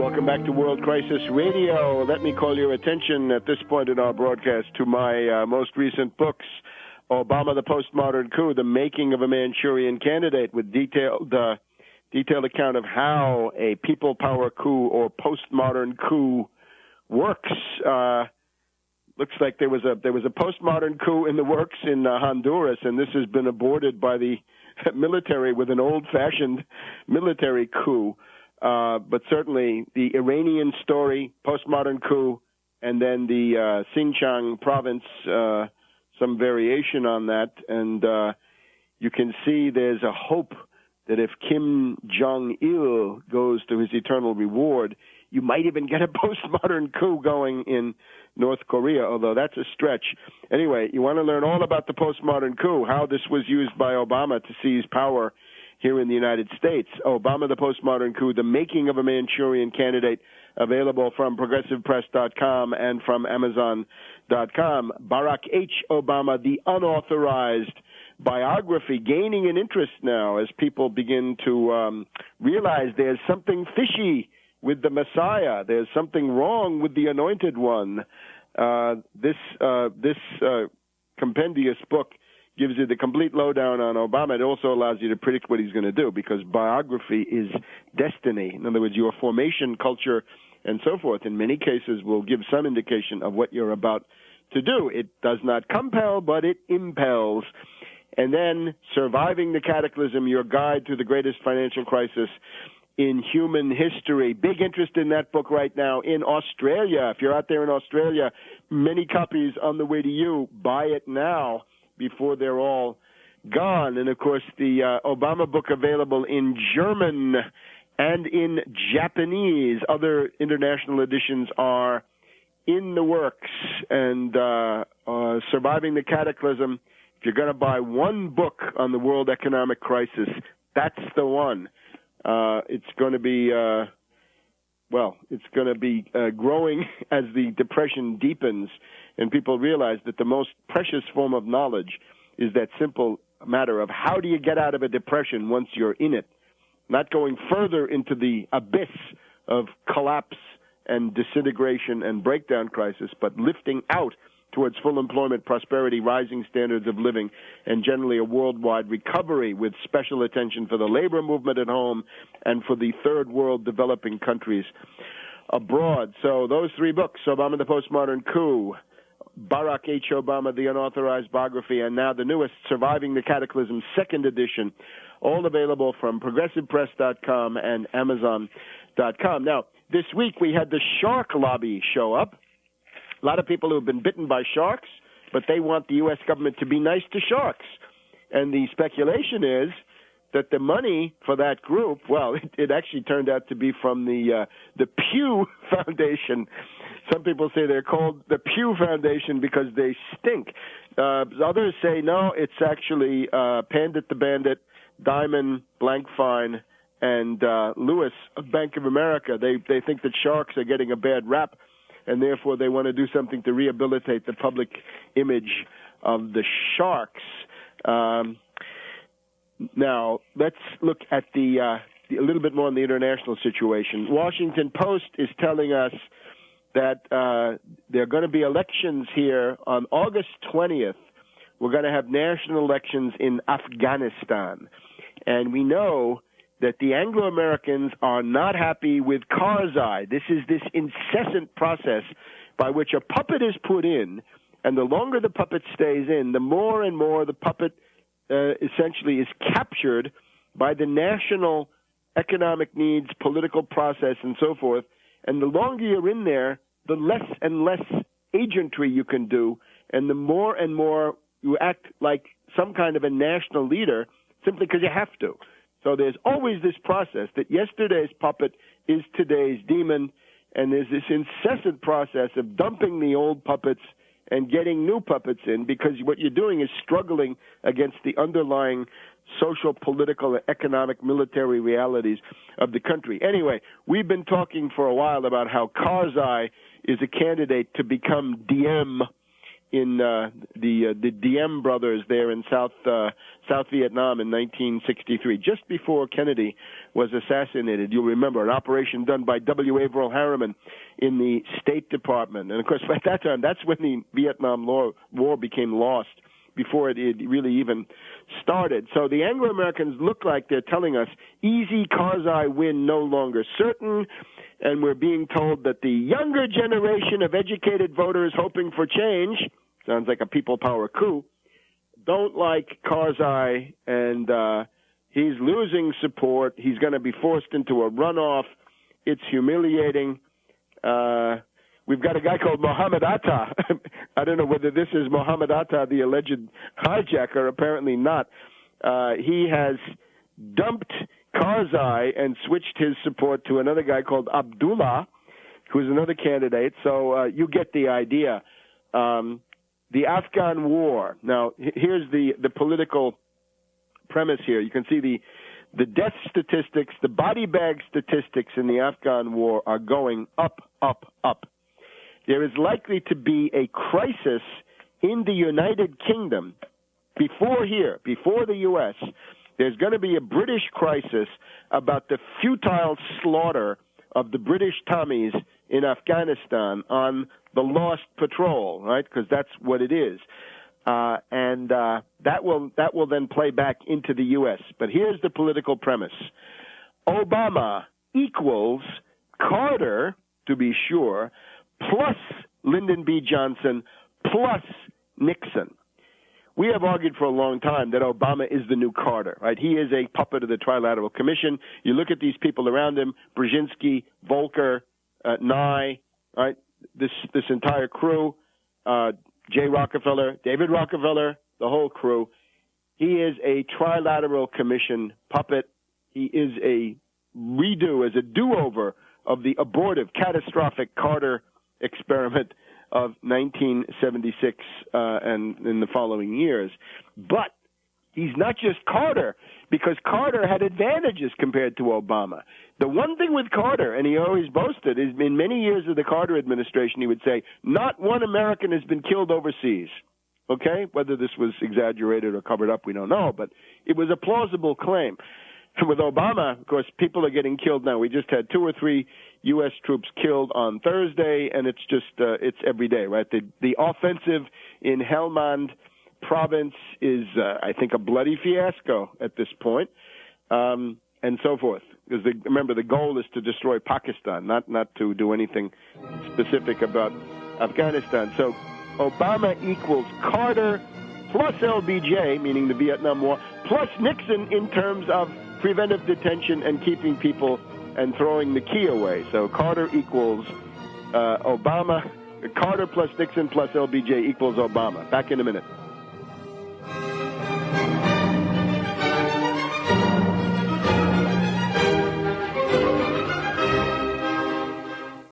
Welcome back to World Crisis Radio. Let me call your attention at this point in our broadcast to my most recent books, Obama, the Postmodern Coup, The Making of a Manchurian Candidate, with detailed account of how a people power coup or postmodern coup works. Looks like there was a postmodern coup in the works in Honduras, and this has been aborted by the military with an old-fashioned military coup. But certainly the Iranian story, postmodern coup, and then the Xinjiang province, some variation on that. And you can see there's a hope that if Kim Jong-il goes to his eternal reward, you might even get a postmodern coup going in North Korea, although that's a stretch. Anyway, you want to learn all about the postmodern coup, how this was used by Obama to seize power here in the United States. Obama, the Postmodern Coup, The Making of a Manchurian Candidate, available from ProgressivePress.com and from Amazon.com. Barack H. Obama, the unauthorized biography, gaining an interest now as people begin to realize there's something fishy with the Messiah. There's something wrong with the Anointed One. This compendious book gives you the complete lowdown on Obama. It also allows you to predict what he's going to do, because biography is destiny. In other words, your formation, culture, and so forth, in many cases, will give some indication of what you're about to do. It does not compel, but it impels. And then, Surviving the Cataclysm, your guide to the greatest financial crisis in human history. Big interest in that book right now in Australia. If you're out there in Australia, many copies on the way to you. Buy it now before they're all gone. And, of course, the Obama book available in German and in Japanese. Other international editions are in the works. And Surviving the Cataclysm, if you're going to buy one book on the world economic crisis, that's the one. It's going to be, growing as the Depression deepens, and people realize that the most precious form of knowledge is that simple matter of how do you get out of a depression once you're in it, not going further into the abyss of collapse and disintegration and breakdown crisis, but lifting out towards full employment, prosperity, rising standards of living, and generally a worldwide recovery with special attention for the labor movement at home and for the third world developing countries abroad. So those three books, Obama, the Postmodern Coup, Barack H. Obama, the Unauthorized Biography, and now the newest, Surviving the Cataclysm, second edition, all available from ProgressivePress.com and Amazon.com. Now, this week we had the shark lobby show up. A lot of people who have been bitten by sharks, but they want the U.S. government to be nice to sharks. And the speculation is that the money for that group, well, it actually turned out to be from the Pew Foundation. Some people say they're called the Pew Foundation because they stink. Others say, no, it's actually Pandit the Bandit, Diamond, Blank Fine, and Lewis of Bank of America. They think that sharks are getting a bad rap, and therefore they want to do something to rehabilitate the public image of the sharks. Now, let's look at a little bit more on the international situation. Washington Post is telling us that there are going to be elections here on August 20th. We're going to have national elections in Afghanistan. And we know that the Anglo-Americans are not happy with Karzai. This is this incessant process by which a puppet is put in, and the longer the puppet stays in, the more and more the puppet essentially is captured by the national economic needs, political process, and so forth. And the longer you're in there, the less and less agentry you can do, and the more and more you act like some kind of a national leader simply because you have to. So there's always this process that yesterday's puppet is today's demon, and there's this incessant process of dumping the old puppets and getting new puppets in, because what you're doing is struggling against the underlying social, political, economic, military realities of the country. Anyway, we've been talking for a while about how Karzai is a candidate to become DM, in the Diem brothers there in South Vietnam in 1963, just before Kennedy was assassinated. You'll remember an operation done by W. Averill Harriman in the State Department. And, of course, at that time, that's when the Vietnam War became lost, before it really even started. So the Anglo-Americans look like they're telling us easy Karzai win no longer certain, and we're being told that the younger generation of educated voters hoping for change, sounds like a people power coup, don't like Karzai, and he's losing support. He's going to be forced into a runoff. It's humiliating. We've got a guy called Mohammed Atta. I don't know whether this is Mohammed Atta, the alleged hijacker. Apparently not. He has dumped Karzai and switched his support to another guy called Abdullah, who's another candidate. So you get the idea. The Afghan war. Now, here's the political premise here. You can see the death statistics, the body bag statistics in the Afghan war are going up, up, up. There is likely to be a crisis in the United Kingdom before the U.S. There's going to be a British crisis about the futile slaughter of the British Tommies in Afghanistan on the Lost Patrol, right? Because that's what it is. And that will then play back into the U.S. But here's the political premise. Obama equals Carter, to be sure, plus Lyndon B. Johnson, plus Nixon. We have argued for a long time that Obama is the new Carter, right? He is a puppet of the Trilateral Commission. You look at these people around him, Brzezinski, Volcker, Nye, right? This entire crew, Jay Rockefeller, David Rockefeller, the whole crew. He is a Trilateral Commission puppet. He is a do-over of the abortive, catastrophic Carter experiment of 1976 and in the following years. But he's not just Carter, because Carter had advantages compared to Obama. The one thing with Carter, and he always boasted, is in many years of the Carter administration, he would say, not one American has been killed overseas. Okay? Whether this was exaggerated or covered up, we don't know, but it was a plausible claim. And with Obama, of course, people are getting killed now. We just had 2 or 3 U.S. troops killed on Thursday, and it's just it's every day, right? The offensive in Helmand province is, I think, a bloody fiasco at this point, and so forth. Because remember, the goal is to destroy Pakistan, not to do anything specific about Afghanistan. So Obama equals Carter plus LBJ, meaning the Vietnam War, plus Nixon in terms of preventive detention and keeping people and throwing the key away. So Carter equals Obama. Carter plus Nixon plus LBJ equals Obama. Back in a minute.